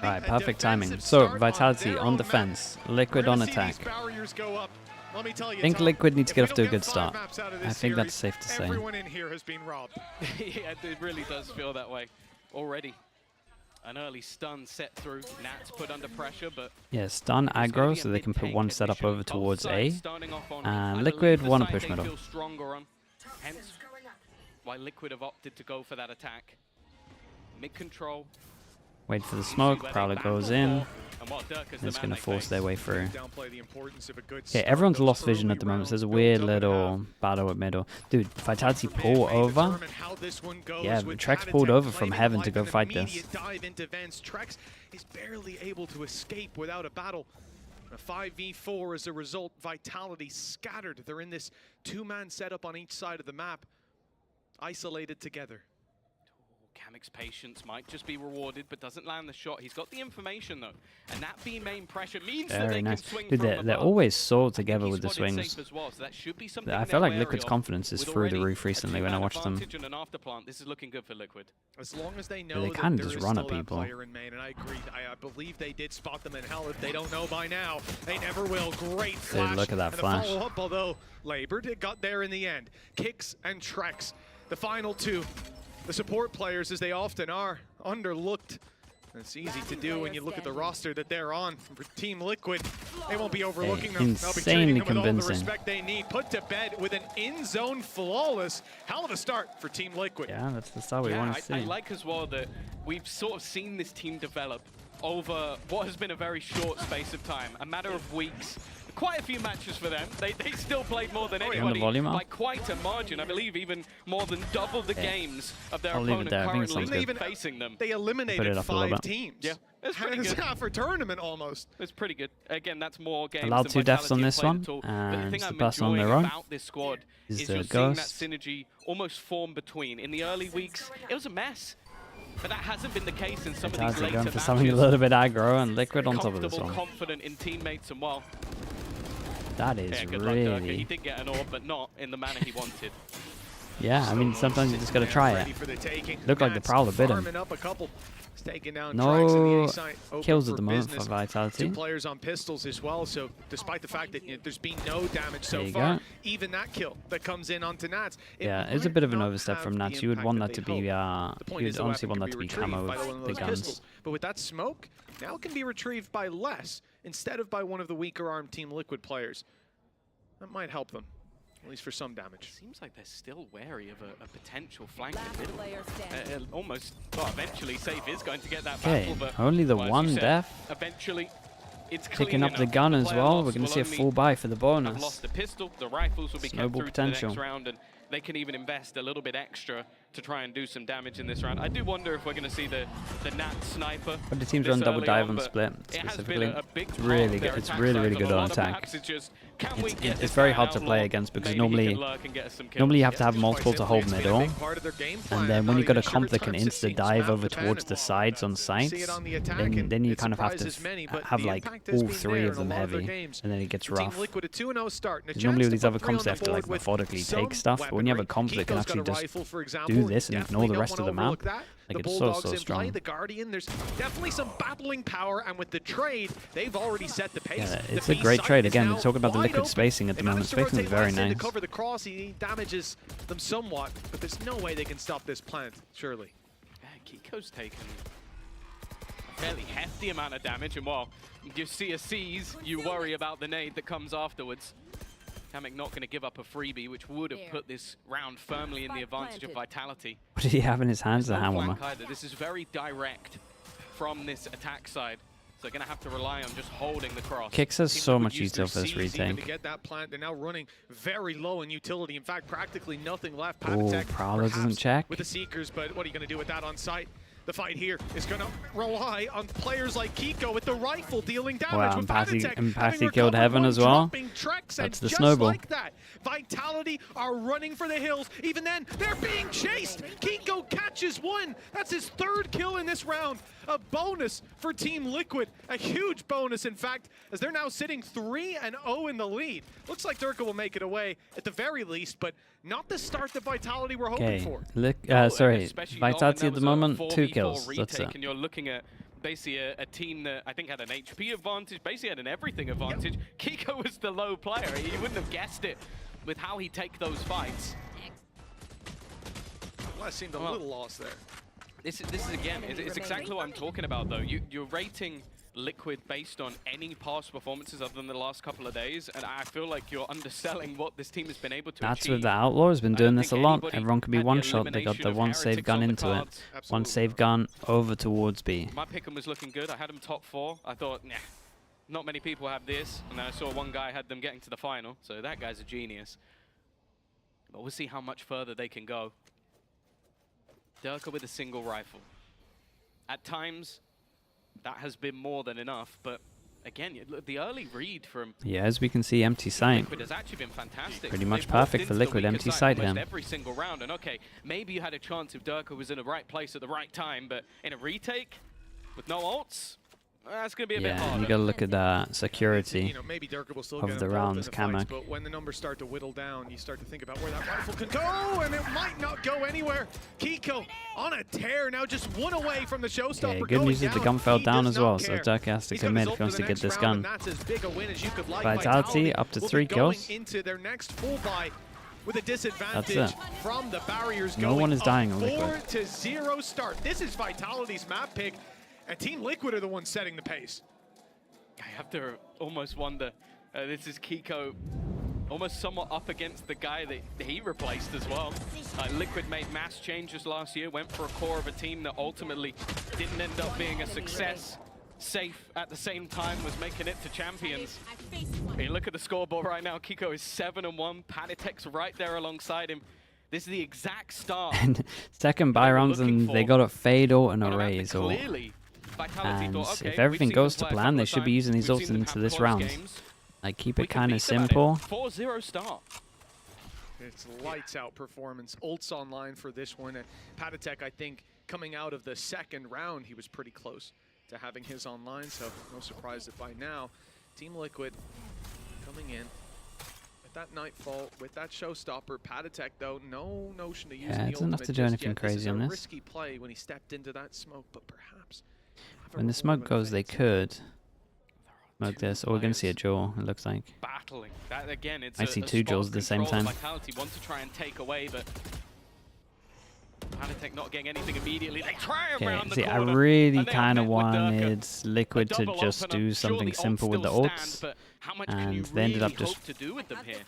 Alright, perfect timing. So, Vitality on defense, Liquid on attack. I think Liquid needs to get off to a good start. I think that's safe to say. Everyone in here has been robbed. Yeah, it really does feel that way already. An early stun set through. Nats put under pressure, but yeah, stun aggro so they can put one setup over towards A. And Liquid want to push middle. Hence why Liquid have opted to go for that attack. Mid control. Wait for the smoke, Prowler goes in. It's going to force their way through. Okay, everyone's lost vision at the moment. So there's a weird little battle at middle. Dude, Vitality pull over. Yeah, Trex pulled over from heaven to go fight this. Trex is barely able to escape without a battle. A 5v4 as a result. Vitality scattered. They're in this two-man setup on each side of the map, isolated together. Kamik's patience might just be rewarded, but doesn't land the shot. He's got the information though, and that B main pressure means that they can swing. Dude, they're always so together with the swings. Well, so that should be I feel like Liquid's confidence is through the roof recently when I watch them. This is looking good for Liquid. As long as they know they kind of just run at people. In main, and I agree. I believe they did spot them in hell. If they don't know by now, they never will. Great flash. Dude, look at that flash. Follow-up, although labored, it got there in the end. Kicks and Trex, the final two. The support players, as they often are, underlooked. It's easy to do when you look at the roster that they're on. For Team Liquid, they won't be overlooking them. They'll be treating them with all the respect they need. Put to bed with an in-zone flawless. Hell of a start for Team Liquid. Yeah, that's the start we want to see. I like as well that we've sort of seen this team develop over what has been a very short space of time, a matter of weeks. Quite a few matches for them. They still played more than anybody by quite a margin. I believe even more than double the games of their opponent currently facing them. They eliminated 5 teams. Yeah, it's pretty good. It's half a tournament almost. It's pretty good. Again, that's more games. Allowed 2 deaths on this one, and the person on their own about this squad is the you're seeing that synergy almost form between. In the early weeks, it was a mess. But that hasn't been the case in some of these later going for matches. something a little bit aggro, and Liquid on top of this one. Confident in teammates and well. That is good really... luck, Durka. He did get an orb, but not in the manner he wanted. Yeah, I mean, sometimes you just got to try it. Looked like the Prowler bit him. No kills at the moment for Vitality. 2 players on pistols as well, so despite the fact that there's been no damage so far, even that kill that comes in onto Nats. Yeah, it's a bit of an overstep from Nats. You would want that to be, you would honestly want that to be camo with the guns. But with that smoke, now it can be retrieved by less instead of by one of the weaker armed Team Liquid players. That might help them, at least for some damage. Seems like they're still wary of a potential flank in middle. Almost, well, eventually Safe is going to get that battle, but only the one death. Eventually, it's picking up the gun as well. We're going to see a full buy for the bonus. Lost the pistol. The rifles will be kept through to the next round, and they can even invest a little bit extra to try and do some damage in this round. I do wonder if we're going to see the Nat sniper. But the teams run double dive on split specifically. It's really good. It's really good on attack. It's very hard to play against because normally you have to have multiple to hold middle, and then when you got a comp that can insta dive over towards the sides on sites, then you kind of have to have like all 3 of them heavy, and then it gets rough. Normally with these other comps they have to like methodically take stuff, but when you have a comp that can actually just do this and ignore the rest of the map, like it's so strong. The Guardian, there's definitely some battling power, and with the trade, they've already set the pace. Yeah, it's a great trade. Again, we're talking about the Liquid spacing at the moment. Spacing is very nice. Cover the cross, he damages them somewhat, but there's no way they can stop this plant, surely. Yeah, Kiko's taken a fairly hefty amount of damage, and while you see a seize, you worry about the nade that comes afterwards. Kamik not going to give up a freebie, which would have put this round firmly in the advantage of Vitality. What did he have in his hands, the hammer? This is very direct from this attack side. So they're going to have to rely on just holding the cross. Kicks has so much util for this retake. To get that plant, they're now running very low in utility. In fact, practically nothing left. Oh, Prowler doesn't check. With the Seekers, but what are you going to do with that on site? The fight here is going to rely on players like Kiko with the rifle dealing damage. Wow, and Patty killed Heaven as well. That's the snowball. Like that. Vitality are running for the hills. Even then, they're being chased. Kiko catches one. That's his 3rd kill in this round. A bonus for Team Liquid. A huge bonus, in fact, as they're now sitting 3-0 in the lead. Looks like Durka will make it away at the very least, but not the start that Vitality were hoping for. Sorry, Vitality at the moment, 2 kills. That's it. And you're looking at basically a team that I think had an HP advantage, basically had an everything advantage. Kiko was the low player. He wouldn't have guessed it with how he take those fights. Well, seemed a little lost there. This is again, it's exactly what I'm talking about though. You're rating Liquid based on any past performances other than the last couple of days, and I feel like you're underselling what this team has been able to That's achieve. with the Outlaws, been doing this a lot. Everyone can be one-shot. They got the one save gun into it. One save gun over towards B. My pick'em was looking good. I had him top 4. I thought, nah, not many people have this. And then I saw one guy had them getting to the final, so that guy's a genius. But we'll see how much further they can go. Durka with a single rifle. At times, that has been more than enough, but again, the early read from as we can see, empty sight. Liquid has actually been fantastic. Pretty much perfect for Liquid, empty sight him. Every single round, and okay, maybe you had a chance if Durka was in the right place at the right time, but in a retake with no ults, that's going to be a bit harder. You got to look at that security maybe Durka will still of get the rounds, Kamek. But when the numbers start to whittle down, you start to think about where that rifle can go, and it might not go anywhere. Kiko on a tear, now just one away from the showstopper. Good news is the gun fell down as well, so Durka has to commit if he wants to get this gun. Vitality up to 3 kills. Into their next full buy with a disadvantage That's it. from the barriers. No one is dying on Liquid. 4-0 start. This is Vitality's map pick. And Team Liquid are the ones setting the pace. I have to almost wonder, this is Kiko almost somewhat up against the guy that he replaced as well. Liquid made mass changes last year, went for a core of a team that ultimately didn't end up being a success. Safe at the same time was making it to champions. Hey, look at the scoreboard right now. Kiko is 7-1, Panitek's right there alongside him. This is the exact start. And second buy rounds, and they got a fade ult and a raise ult. And if everything goes to plan, they should be using these ults into this round. Like, keep it kind of simple. 4-0 start. It's lights out performance. Ults online for this one. And Panitek, I think, coming out of the second round, he was pretty close to having his online. So no surprise that by now, Team Liquid coming in. That Nightfall with that showstopper. Panitek, though, no notion to use the it's enough to do anything crazy on this. Risky play when he stepped into that smoke, but perhaps when the smoke goes, they could smoke this. Oh, we're going to see a jaw, it looks like. Battling. That again, it's I see 2 jaws at the same time. Vitality want to try and take away, but Panitek not getting anything immediately. They try around the corner. I really kind of wanted Liquid to just do something simple with the ults, and they ended up just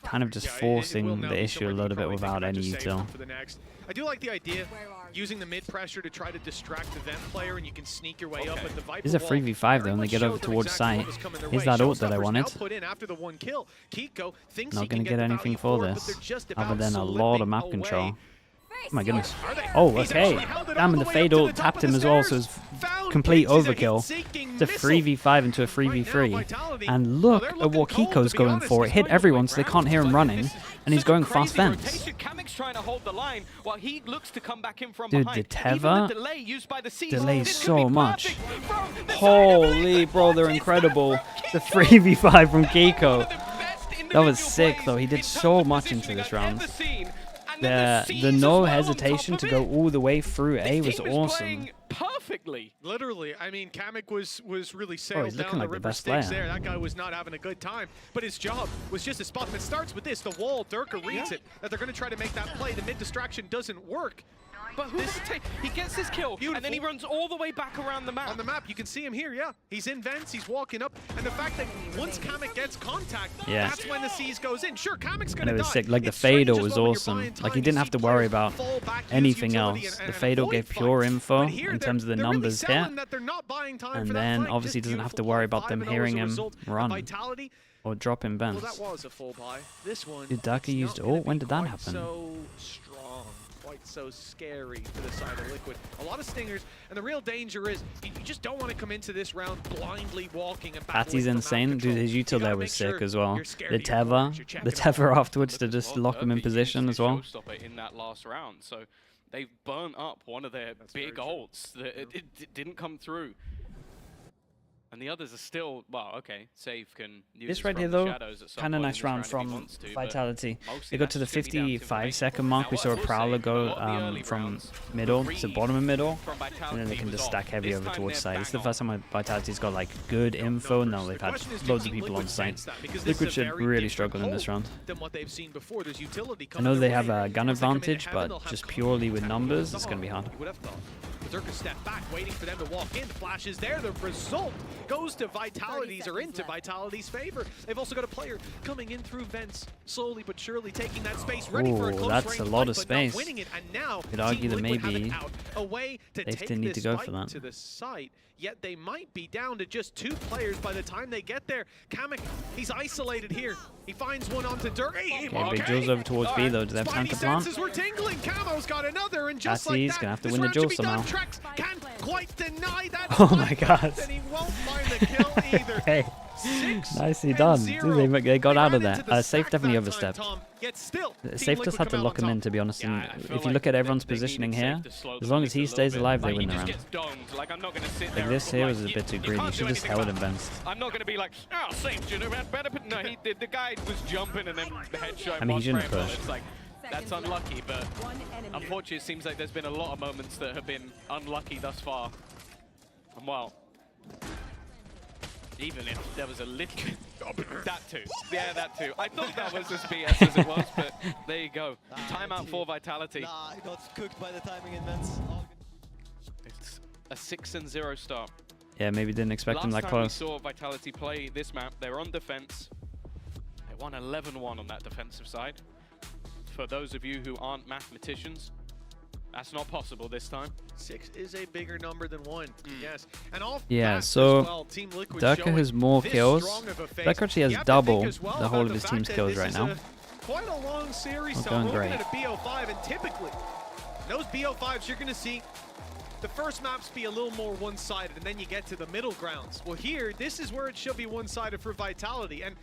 kind of just forcing the issue a little bit without any util. I do like the idea using the mid pressure to try to distract the vent player, and you can sneak your way up. But the Viper this is a 3v5 though, and they get over towards site. Here's that ult that I wanted. Not going to get anything for this, other than a lot of map control. Oh my goodness. Oh, okay. Damn, and the fade ult tapped him as well, so it's complete overkill. It's a 3v5 into a 3v3. And look at what Kiko's going for. It hit everyone, so they can't hear him running. And he's going fast fence. Dude, the Teva delays so much. Holy, bro, they're incredible. The 3v5 from Kiko. That was sick, though. He did so much into this round. The no hesitation to go all the way through A was awesome. Perfectly. Literally, I mean, Kamek was really sailed down the like river Styx there. That guy was not having a good time, but his job was just to spot them. It starts with this, the wall. Durka reads it, that they're going to try to make that play. The mid distraction doesn't work. But he gets his kill, and then he runs all the way back around the map. On the map, you can see him here, yeah. He's in vents, he's walking up, and the fact that once Kamek gets contact, that's when the C's goes in. Sure, Kamek's gonna die. It was sick. Like, the fade ult was awesome. Like, he didn't have to worry about anything else. The fade ult gave pure info in terms of the numbers hit, and then obviously he doesn't have to worry about them hearing him run or drop in vents. Did Durka used ult? When did that happen? So scary for the side of Liquid. A lot of stingers, and the real danger is you just don't want to come into this round blindly walking and battling. Patty's insane. Dude, his util there was sick as well. The Teva afterwards to just lock him in position as well. In that last round, so they've burnt up one of their big ults. It didn't come through. And And the others are still, well, okay, Save can use This his right here, from the though, shadows at some kind of point in nice this round if he from wants to, but Vitality. mostly They got to the that's just gonna be down to 55-second information. mark. We Now, saw a what I will Prowler say, go a lot of the early from rounds, middle the to read bottom of middle, from and then they Vitality can was just off. stack heavy This over time towards they're side. bang It's the on. first time Vitality's got like good info. Now they've had loads of people on site. Liquid should really struggle in this round. I know they have a gun advantage, but just purely with numbers, it's going to be hard. Berserker step back, waiting for them to walk in. The flash is there. The result goes to Vitality's or into Vitality's favor. They've also got a player coming in through vents, slowly but surely taking that space, ready for a close that's a range lot fight, of but space. not winning it. And now Could argue that Team Liquid have maybe it out, a way to they take didn't need this to go fight for that. to the site. Yet they might be down to just 2 players by the time they get there. Kamek, he's isolated here. He finds one onto Dirk. Okay, Big Jules over towards B though. Do they have time to plant? Senses were tingling. Camo's got another, and just like he's that, gonna have to this win the round duel should be done. somehow. Trex can't quite deny that. Oh my god. And he won't find the kill either. Hey, nicely done. Dude, they got out of there. Safe definitely overstepped. Safe just had to lock him in, to be honest. And if you look at everyone's positioning here, as long as he stays alive, they win the round. Like this here was a bit too greedy. You should just held him Vents. I'm not going to be like, oh, Safe, you know, better. But no, the guy was jumping and then the headshot. I mean, he shouldn't push. It's like, that's unlucky, but unfortunately, it seems like there's been a lot of moments that have been unlucky thus far. And well, even if there was a little... that too. Yeah, that too. I thought that was as BS as it was, but there you go. Timeout for Vitality. Nah, he got cooked by the timing in vents. It's a 6-0 start. Yeah, maybe didn't expect him that close. Last time we saw Vitality play this map, they were on defense. They won 11-1 on that defensive side. For those of you who aren't mathematicians, that's not possible this time. 6 is a bigger number than 1. Yes. And off so well, Team Liquid Durka has more kills. Durka actually has double the whole of his team's kills right now. Quite a long series, Not so going we're great. looking at a BO5, and typically those BO5s you're going to see the first maps be a little more one-sided, and then you get to the middle grounds. Well, here, this is where it should be one-sided for Vitality, and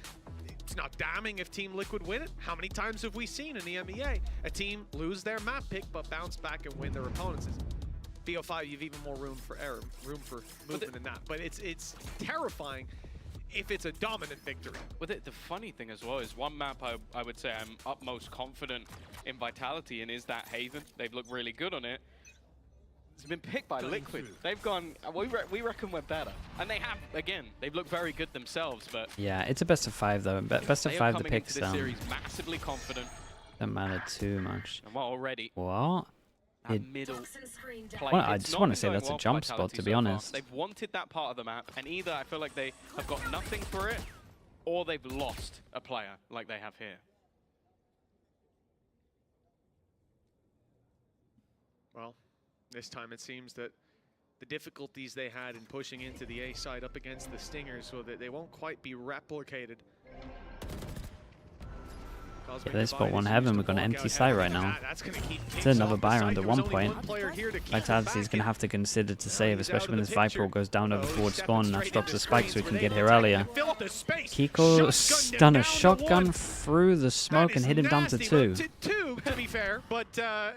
it's not damning if Team Liquid win it. How many times have we seen in the MEA a team lose their map pick but bounce back and win their opponents? BO5, you've even more room for error, room for movement in that. But it's terrifying if it's a dominant victory. With it, the funny thing as well is one map I would say I'm utmost confident in Vitality in is that Haven. They've looked really good on it. It's been picked by Liquid. They've gone, we reckon we're better. And they have, again, they've looked very good themselves, but... Yeah, it's a best of 5 though. Best of 5, the picks series massively confident. Don't matter too much. And well, already... What? Middle play. Well, I just want to say that's a jump spot, to be honest. They've wanted that part of the map, and either I feel like they have got nothing for it, or they've lost a player like they have here. Well, this time it seems that the difficulties they had in pushing into the A side up against the Stingers, so that they won't quite be replicated. Yeah, they spot one heaven. We've got an empty site right now. It's another buy round at one point. Vitality is going to have to consider to save, especially when this Viper goes down over forward spawn and Nash drops the spike so we can get here earlier. Kiko done a shotgun through the smoke and hit him down to 2. To be fair, but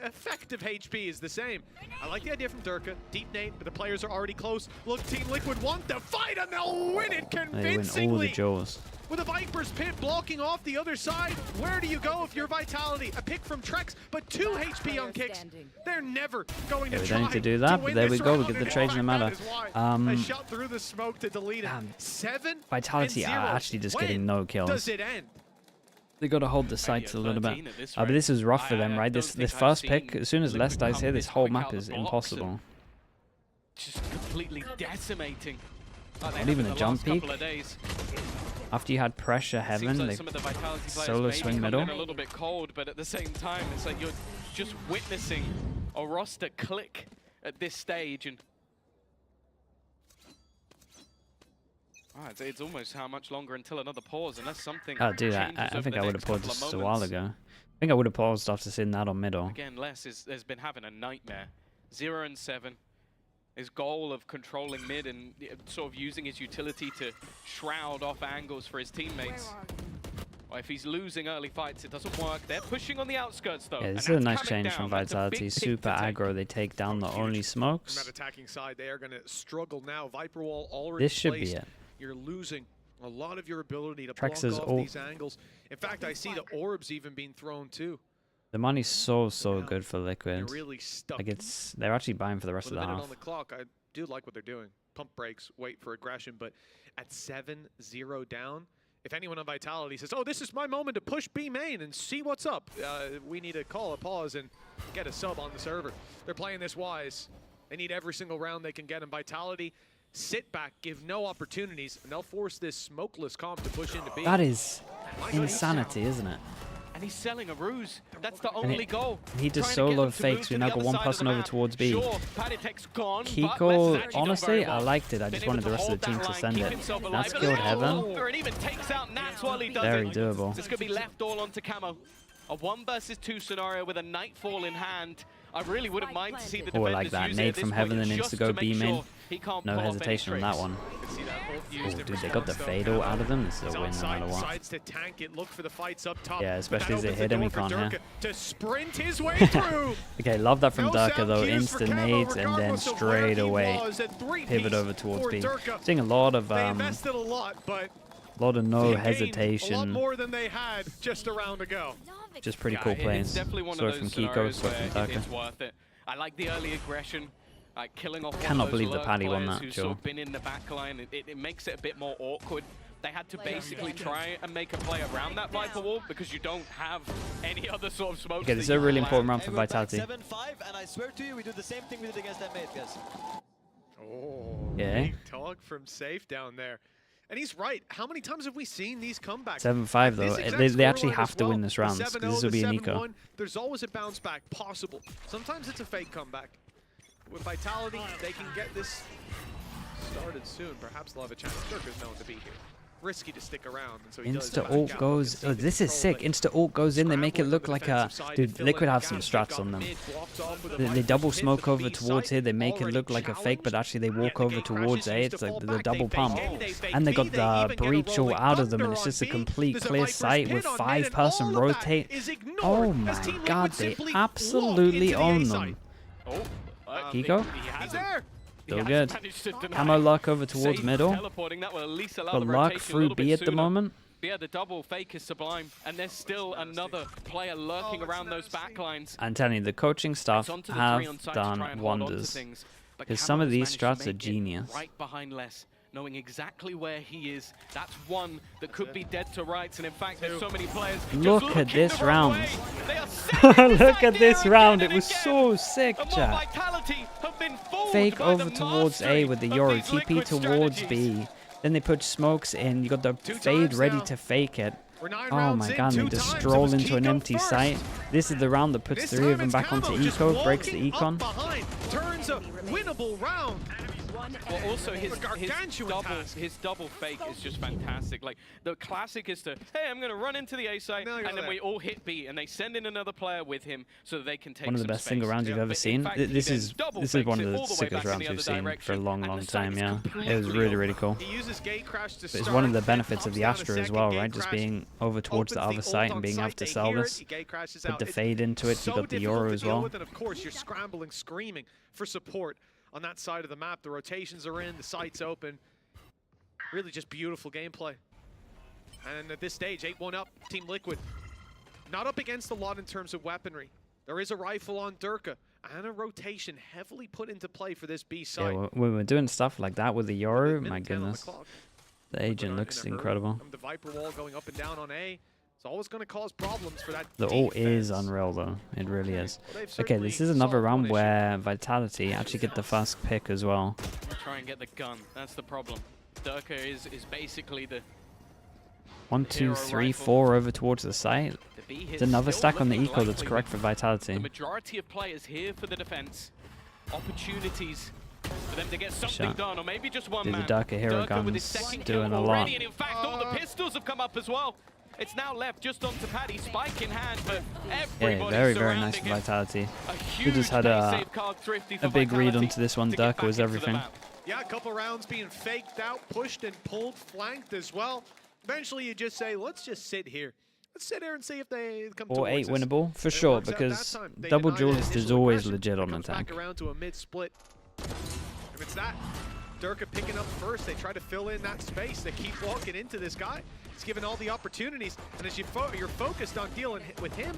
effective HP is the same. I like the idea from Durka. Deep nade, but the players are already close. Look, Team Liquid want the fight and they'll win it convincingly. They win all the Jaws. With a Viper's Pit blocking off the other side, where do you go if you're Vitality? A pick from Trex, but 2 HP on kicks. They're never going to try. We don't need to do that, but there we go. We get the trades no matter. A shot through the smoke to delete it. 7 Vitality are actually just getting no kills. Does it end? They got to hold the sights a little bit. But this is rough for them, right? This first pick, as soon as Les dies here, this whole map is impossible. Just completely decimating. Not even a jump peek. After you had pressure heaven, like they some of the solo swing middle. A little bit cold, but at the same time, it's like you're just witnessing a roster click at this stage, and it's almost how much longer until another pause, unless something. Oh, dude, I think I would have paused just a while ago. I think I would have paused after seeing that on middle. Again, Les has been having a nightmare. 0 and 7. His goal of controlling mid and sort of using his utility to shroud off angles for his teammates. Well, if he's losing early fights, it doesn't work. They're pushing on the outskirts, though. Yeah, this is a nice change from Vitality. Super aggro. They take down the only smokes. From that attacking side, they are going to struggle now. Viper Wall already This should placed. be it. You're losing a lot of your ability to Trex block off these angles. In fact, I see the orbs even being thrown too. The money's so good for Liquid. They're really stuck. Like they're actually buying for the rest of the half. On the clock, I do like what they're doing. Pump brakes, wait for aggression, but at 7-0 down, if anyone on Vitality says, oh, this is my moment to push B main and see what's up, we need to call a pause and get a sub on the server. They're playing this wise. They need every single round they can get, and Vitality sit back, give no opportunities, and they'll force this smokeless comp to push into B. That is insanity, isn't it? And he's selling a ruse. That's the only goal. He just solo fakes. We now got one person over towards B. Kiko, honestly, I liked it. I just wanted the rest of the team to send it. That's killed Heaven. Very doable. It's going to be left all onto Camo. A 1 versus 2 scenario with a Nightfall in hand. I really wouldn't mind to see the defenders like that. use Nade from Heaven and insta-go B main. No hesitation on that one. Oh, dude, they got the fade ult out of them. This is a win no matter what. Yeah, especially as they hit him, he can't hit. Okay, love that from Durka though. Instant nades and then straight away pivot over towards B. Seeing a lot of no hesitation. A lot more than they had just a round ago. Just pretty cool plays. Definitely one Sorry of those from Kiko, sorry from it's Durka. worth it. I like the early aggression. Killing off Cannot believe the Paddy won that, who's Joe. sort of been in the back line. It makes it a bit more awkward. They had to basically try and make a play around that Viper Wall because you don't have any other sort of smoke. Okay, this is a really important round for Vitality. 7-5, and I swear to you, we do the same thing we did against that mate, guys. Oh, yeah. Big talk from Safe down there. And he's right. How many times have we seen these comebacks? 7-5 though. They actually have to win this round because this will be an eco. There's always a bounce back possible. Sometimes it's a fake comeback. With Vitality, they can get this started soon. Perhaps they'll have a chance. Durka's known to be here. Risky to stick around. And so he Insta ult goes. Oh, this is sick. Insta ult goes in. They make it look like a. Dude, Liquid have some strats on them. They double smoke over towards here. They make it look like a fake, but actually they walk over towards A. It's like the double pump. And they got the breach all out of them, and it's just a complete clear sight with 5-person rotate. Oh my god, they absolutely own them. Kiko? He's there! Still good. Camo luck over towards middle. Got luck through B at the moment. Yeah, the double fake is sublime, and there's still another player lurking around those backlines. I'm telling you, the coaching staff have done wonders. Because some of these strats are genius. Right behind Les, knowing exactly where he is. That's one that could be dead to rights, and in fact, there's so many players. Look at this round. Look at this round. It was so sick, chat. Fake over towards A with the Yoru. TP towards B. Then they put smokes in. You got the fade ready to fake it. Oh my god, they just stroll into an empty site. This is the round that puts 3 of them back onto eco, breaks the econ. Turns a winnable round. Well, also his double fake is just fantastic. Like the classic is to, hey, I'm going to run into the A site, and then we all hit B, and they send in another player with him so that they can take one of the best single rounds you've ever seen. This is one of the sickest rounds we've seen for a long time. Yeah, it was really cool. But it's one of the benefits of the Astra as well, right? Just being over towards the other site and being able to sell this. Put the fade into it. You got the Yoru as well. Of course, you're scrambling, screaming for support. On that side of the map, the rotations are in, the site's open. Really just beautiful gameplay. And at this stage, 8-1 up, Team Liquid. Not up against a lot in terms of weaponry. There is a rifle on Durka, and a rotation heavily put into play for this B site. Yeah, when we're doing stuff like that with the Yoru, my goodness. The agent looks incredible. The Viper Wall going up and down on A. It's always going to cause problems for that. The ult is unreal though, it really is. Okay, this is another round where Vitality actually get the first pick as well. Try and get the gun, that's the problem. Durka is basically the 1, 2, 3, 4 over towards the site. It's another stack on the eco that's correct for Vitality. The majority of players here for the defense. Opportunities for them to get something done, or maybe just one man. The Durka hero guns doing a lot. And in fact, all the pistols have come up as well. It's now left just onto Paddy, spike in hand, but everybody very nice for Vitality. We just had a big read onto this one. Durka was everything. Yeah, a couple rounds being faked out, pushed and pulled, flanked as well. Eventually, you just say, let's just sit here. Let's sit here and see if they come or towards 8 us. winnable for sure, because double duelist is always legit on attack. Back around to a mid split. If it's that, Durka picking up first. They try to fill in that space. They keep walking into this guy. He's given all the opportunities, and as you're focused on dealing with him.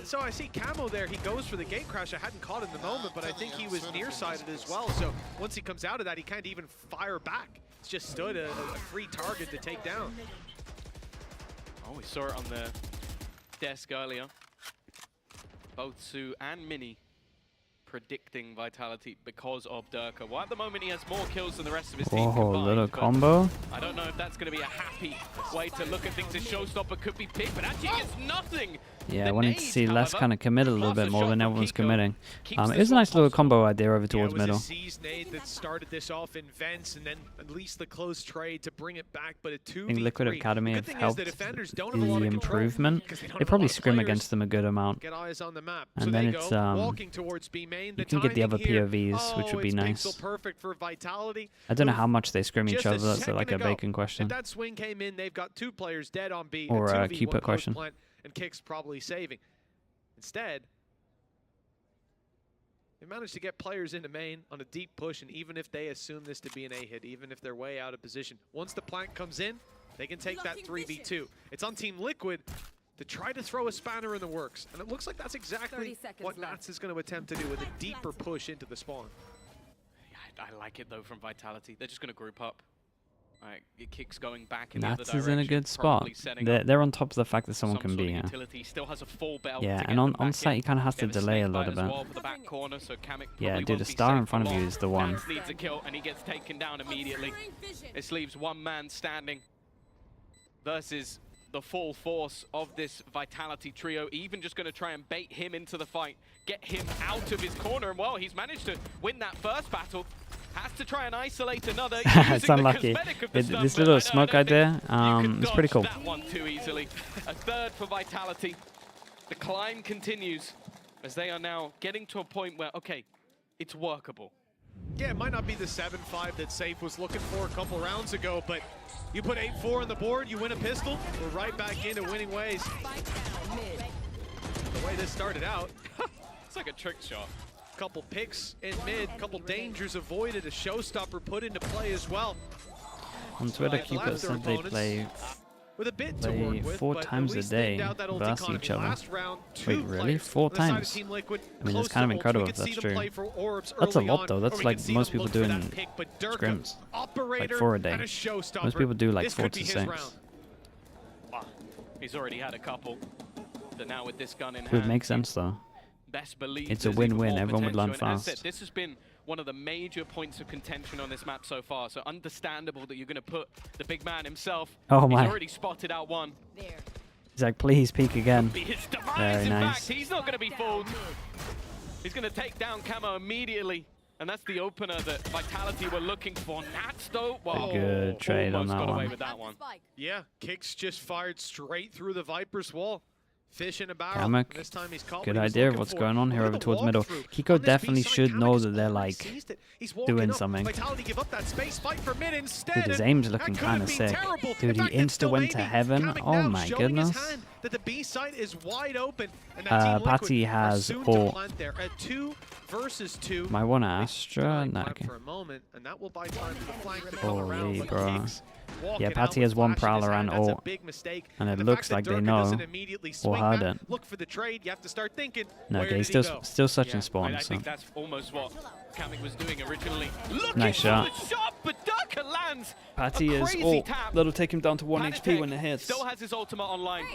So I see Camo there. He goes for the gate crash. I hadn't caught in the moment, but I think he was nearsighted as well. So once he comes out of that, he can't even fire back. It's just stood a free target to take down. Oh, we saw it on the desk earlier. Both Sue and Mini predicting Vitality because of Durka. Well, at the moment, he has more kills than the rest of his team combined. Little combo. I don't know if that's going to be a happy way to look at things. A showstopper could be picked, but actually gets nothing. Yeah, I wanted to see Les kind of commit a little bit more than everyone's committing. It was a nice little combo idea over towards middle. It was a C's nade that started this off in vents, and then at least the close trade to bring it back, but a 2v3. I think Liquid Academy have helped the improvement. They probably scrim against them a good amount. Get eyes on the map. And so then they it's walking towards B main. you can get the other POVs, which would be nice. Perfect for Vitality. I don't know how much they scrim each other. That's like a bacon question. If that swing came in, they've got 2 players dead on B. Or a keep it question. And Kick's probably saving. Instead, they managed to get players into main on a deep push, and even if they assume this to be an A-hit, even if they're way out of position, once the plant comes in, they can take that 3v2. It's on Team Liquid to try to throw a spanner in the works, and it looks like that's exactly what Nats is going to attempt to do with a deeper push into the spawn. Yeah, I like it though from Vitality. They're just going to group up. Right, it Kicks going back in the other Nats direction. is in a good spot. They're on top of the fact that someone can be here. Still has a full belt yeah, and on site he kind of has to delay a little bit. Well corner, so yeah, dude, the star in front of you is the one. Nats needs a kill, and he gets taken down immediately. This leaves one man standing versus the full force of this Vitality trio. Even just going to try and bait him into the fight, get him out of his corner, and well, he's managed to win that first battle. Has to try and isolate another. It's unlucky. This little smoke idea, it's pretty cool. That one too easily. A third for Vitality. The climb continues as they are now getting to a point where, okay, it's workable. Yeah, it might not be the 7-5 that Safe was looking for a couple rounds ago, but you put 8-4 on the board, you win a pistol, we're right back into winning ways. The way this started out, it's like a trick shot. Couple picks in mid, couple dangers avoided, a showstopper put into play as well. On Twitter, Keeper said they play with a bit to work with, 4 times a day versus each other. Wait, really? 4 times? I mean, that's kind of incredible if that's true. That's a lot though. That's like most people do in scrims. Like 4 a day. Most people do like 4 to 6. Wow. He's already had a couple. But now with this gun in hand. It would make sense though. Best believe it's a win-win. Everyone would learn fast. Said, this has been one of the major points of contention on this map so far. So understandable that you're going to put the big man himself. Oh my! He's already spotted out one. He's like, please peek again. Very nice. He's not going to be fooled. He's going to take down Camo immediately, and that's the opener that Vitality were looking for. Nats though, well, good trade on that got one. Away with that one. Yeah, Kicks just fired straight through the Viper's wall. Fish in a barrel. This time he's caught good idea of what's going on here over towards middle. Kiko definitely should know that they're like doing something. Dude, his aim's looking kind of sick. Dude, he insta went to heaven. Oh my goodness. Patty has ult. My one Astra. Nah, okay. Holy bro. Yeah, Patty has 1 Prowler and ult, and it looks like they know or heard it. Look for the trade. You have to start thinking. No, okay, he's still such in spawn. I think that's almost what Kamik was doing originally. Nice shot. But Durka lands. Patty is ult. That'll take him down to 1 HP when it hits. Still has his ultimate online.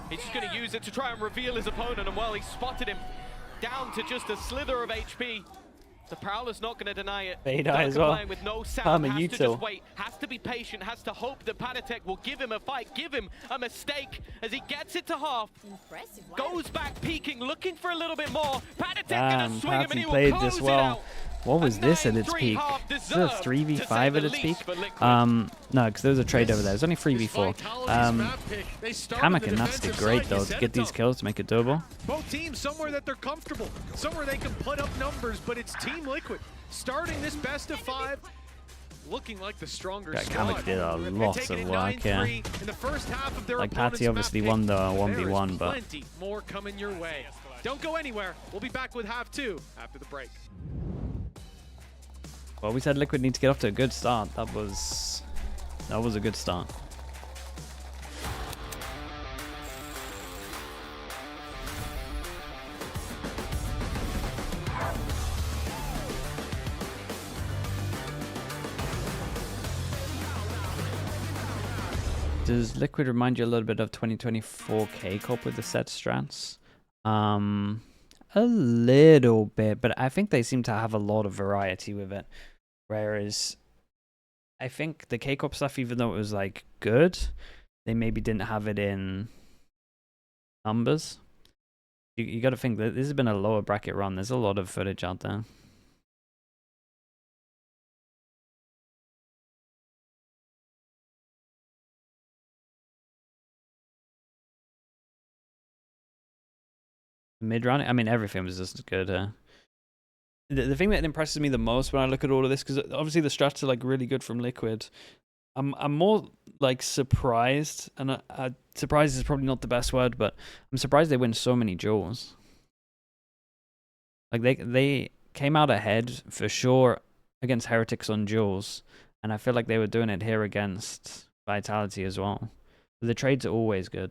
He's just going to use it to try and reveal his opponent, and well, he spotted him down to just a slither of HP. The Prowler's not going to deny it. Beta as well. With no sound, has to just wait, has to be patient, has to hope that Patatek will give him a fight, give him a mistake as he gets it to half. Goes back peeking, looking for a little bit more. Patatek gonna swing him and he will close it out. What was this at its peak? Is it a 3v5 at its peak? No, because there was a trade over there. It was only 3v4. Kamik and Nats did great though to get these kills to make it doable. Both teams somewhere that they're comfortable, somewhere they can put up numbers, but it's Team Liquid starting this best of 5. looking like the stronger That squad. Kamek did a lot of work here. In the first half of their Like Patty obviously won the 1v1, but plenty more coming your way. Don't go anywhere. We'll be back with half 2 after the break. well, we said Liquid need to get off to a good start. That was a good start. Does Liquid remind you a little bit of 2024 K-Corp with the set strats? A little bit, but I think they seem to have a lot of variety with it. Whereas I think the K-Corp stuff, even though it was like good, they maybe didn't have it in numbers. You got to think that this has been a lower bracket run. There's a lot of footage out there. Mid-round, I mean, everything was just good. The thing that impresses me the most when I look at all of this, because obviously the strats are like really good from Liquid. I'm more like surprised, and surprised is probably not the best word, but I'm surprised they win so many duels. Like they came out ahead for sure against Heretics on duels, and I feel like they were doing it here against Vitality as well. The trades are always good.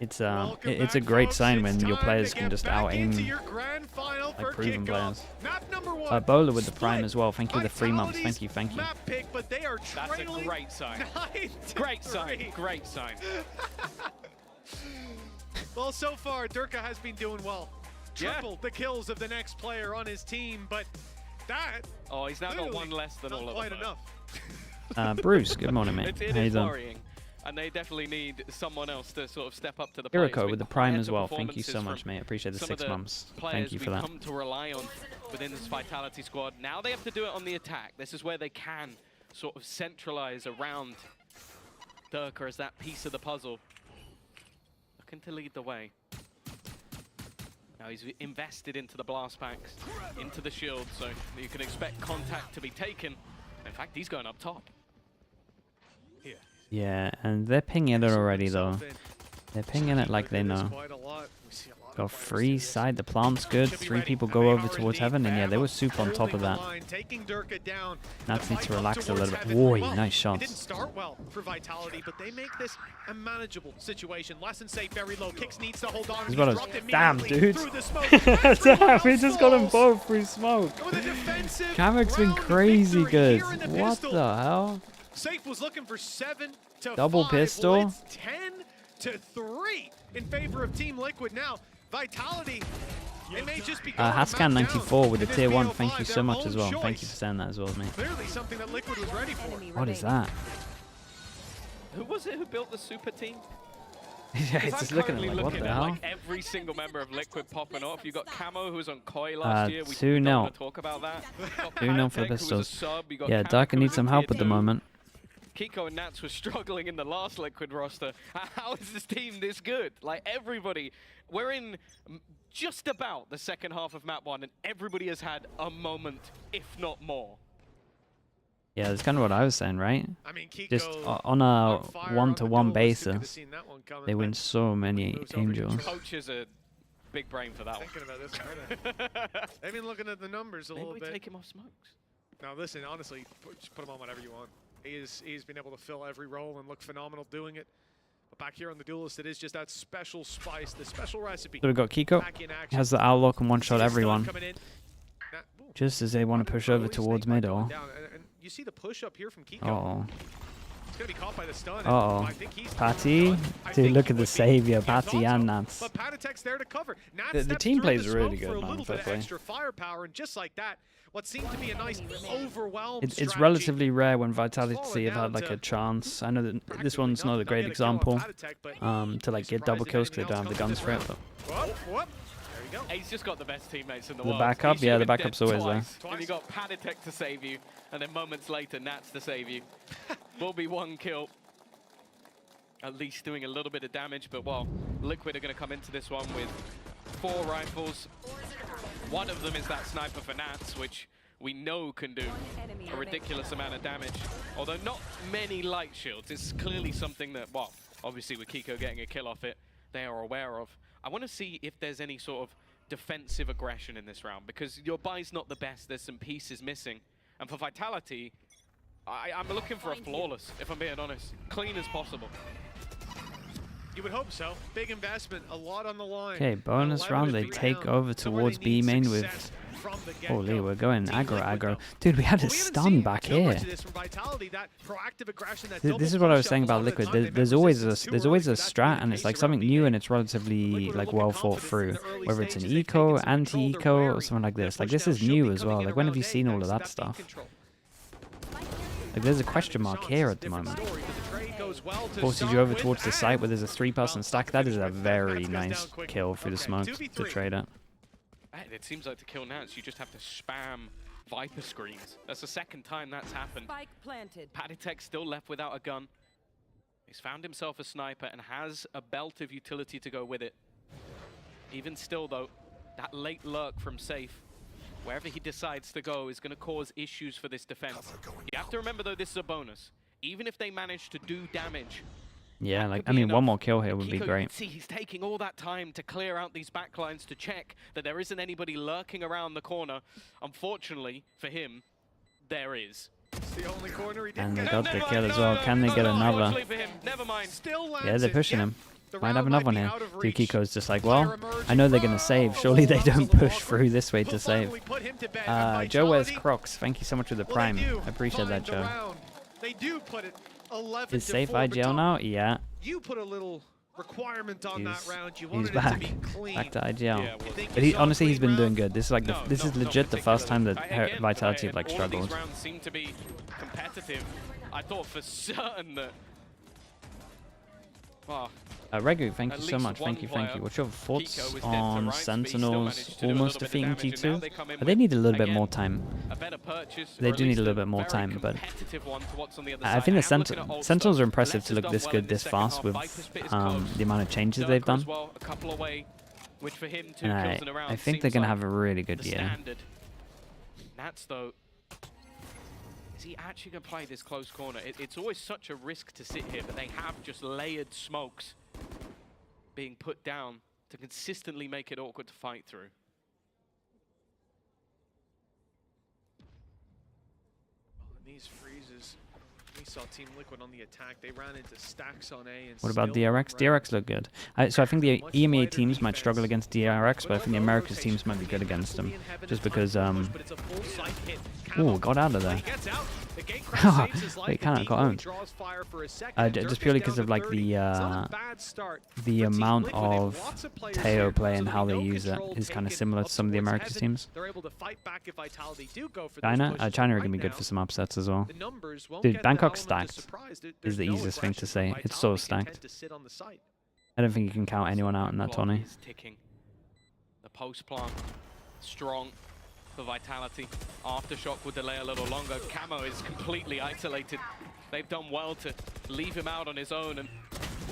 It's a great sign when your players can just out-aim like proven players. Bowler with the Prime as well. Thank you for the 3 months. Thank you. That's a great sign. Great sign. Great sign. Well, so far, Durka has been doing well. Tripled the kills of the next player on his team, but that... Oh, he's now got 1 less than all of them. Not quite enough. Bruce, good morning, mate. It How you is doing? worrying. And they definitely need someone else to sort of step up to the plate. Iriko with the Prime as well. Thank you so much, mate. Appreciate the 6 months. Thank you for that. Come to rely on within this Vitality squad. Now they have to do it on the attack. This is where they can sort of centralize around Durka as that piece of the puzzle. Looking to lead the way. Now he's invested into the blast packs, into the shield, so you can expect contact to be taken. In fact, he's going up top. Yeah, and they're pinging it already, though. They're pinging it like they know. Go free side, the plant's good. 3 people go over towards heaven, and yeah, they were super on top of that. Nats need to relax a little bit. Whoa, nice shots. Didn't start well for Vitality, but they make this a manageable situation. Less than safe, very low. Kicks needs to hold on. He's got a damn, dude. Damn, we just got them both through smoke. Kamek's been crazy good. What the hell? Safe was looking for 7 to double 5. pistol. Well, it's 10 to 3 in favor of Team Liquid now. Vitality, it may just be Hascan 94 with the tier 1. Thank you so much as well. Thank you for saying that as well, mate. Clearly something that Liquid was ready for. What is that? Who was it who built the super team? Yeah, it's just looking at like, what the hell? Like every single member of Liquid popping off. You got Camo, who was on Koi last year. We 2-0. don't want to talk about that. 2-0 for the Pistols. Yeah, Darker needs some help at the moment. Kiko and Nats were struggling in the last Liquid roster. How is this team this good? Like everybody, we're in just about the second half of map 1, and everybody has had a moment, if not more. Yeah, that's kind of what I was saying, right? I mean, Kiko just on a one-to-one basis, they win so many angels. Coaches are big brain for that Thinking about this, aren't they? They've been looking at the numbers a little bit. Maybe take him off smokes. Now listen, honestly, just put him on whatever you want. He's been able to fill every role and look phenomenal doing it. But back here on the Duelist, it is just that special spice, the special recipe. So we've got Kiko. He has the outlook and one-shot everyone. Just as they want to push over towards middle. You see the push up here from Kiko. Uh-oh. He's gonna be caught by the stun. Uh-oh. Patty. Dude, look at the savior, Patty and Nats. But Patatek's there to cover. The team plays really good, man. Fair play. Extra firepower, and just like that, what seemed to be a nice overwhelm it's relatively rare when Vitality have had like a chance. I know that this one's not a great example to like get double kills because they don't have the guns for it. But he's just got the best teammates in the world. The backup, yeah, the backup's always there. And you got Patatek to save you, and then moments later, Nats to save you. Will be 1 kill. At least doing a little bit of damage, but well, Liquid are going to come into this one with 4 rifles. One of them is that sniper for Nats, which we know can do a ridiculous amount of damage. Although not many light shields. It's clearly something that, well, obviously with Kiko getting a kill off it, they are aware of. I want to see if there's any sort of defensive aggression in this round, because your buy's not the best. There's some pieces missing. And for Vitality, I'm looking for a flawless, if I'm being honest. Clean as possible. You would hope so. Big investment, a lot on the line. Okay, bonus round. They take over towards B main with... Holy, we're going aggro. Dude, we had a stun back here. This is what I was saying about Liquid. There's always a strat, and it's like something new, and it's relatively like well thought through. Whether it's an eco, anti-eco, or something like this. Like this is new as well. Like when have you seen all of that stuff? Like there's a question mark here at the moment. Forces you over towards the site where there's a 3-person stack. That is a very nice kill through the smoke to trade it. It seems like to kill Nance, you just have to spam Viper screens. That's the second time that's happened. Retakes still left without a gun. He's found himself a sniper and has a belt of utility to go with it. Even still though, that late lurk from Safe, wherever he decides to go, is going to cause issues for this defense. You have to remember though, this is a bonus. Even if they manage to do damage, yeah, like I mean, one more kill here would be great. See, he's taking all that time to clear out these backlines to check that there isn't anybody lurking around the corner. Unfortunately for him, there is. It's the only corner he and they got the kill as well. Can they get another? Never mind. Yeah, they're pushing him. Might have another one here. Dude, Kiko's just like, well, I know they're going to save. Surely they don't push through this way to save. Joe wears Crocs. Thank you so much for the prime. I appreciate that, Joe. They do put it 11 Is Safe IGL now? Yeah. You put a little requirement on that round. He's back. Back to IGL. But he, honestly, he's been doing good. This is like this is legit the first time that Vitality have like struggled. All these rounds seem to be competitive. I thought for certain that. Wow. Regu, thank you so much. Thank you. What's your thoughts on Sentinels almost defeating G2? They need a little bit more time. They do need a little bit more time, but I think the Sentinels are impressive to look this good this fast with the amount of changes they've done. And I think they're going to have a really good year. Nats, though, is he actually going to play this close corner? It's always such a risk to sit here, but they have just layered smokes being put down to consistently make it awkward to fight through. These freezes, we saw Team Liquid on the attack. They ran into stacks on A. And what about DRX? DRX look good. So I think the EMEA teams might struggle against DRX, but I think the Americas teams might be good against them. Just because, ooh, got out of there. Wait, kind of got owned. Just purely because of like the amount of Teo play and how they use it is kind of similar to some of the Americas teams. China are going to be good for some upsets as well. Dude, Bangkok stacked is the easiest thing to say. It's so stacked. I don't think you can count anyone out in that 20. The post plant strong for Vitality. Aftershock will delay a little longer. Camo is completely isolated. They've done well to leave him out on his own, and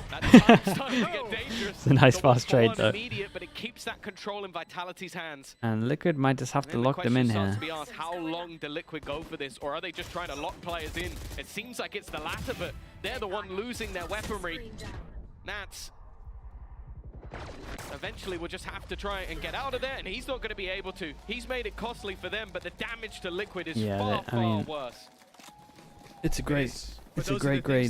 that's starting to get dangerous. It's a nice fast trade though. But it keeps that control in Vitality's hands. And Liquid might just have to lock them in here. To be asked, how long do Liquid go for this, or are they just trying to lock players in? It seems like it's the latter, but they're the one losing their weaponry. Nats eventually will just have to try and get out of there, and he's not going to be able to. He's made it costly for them, but the damage to Liquid is far worse. It's a great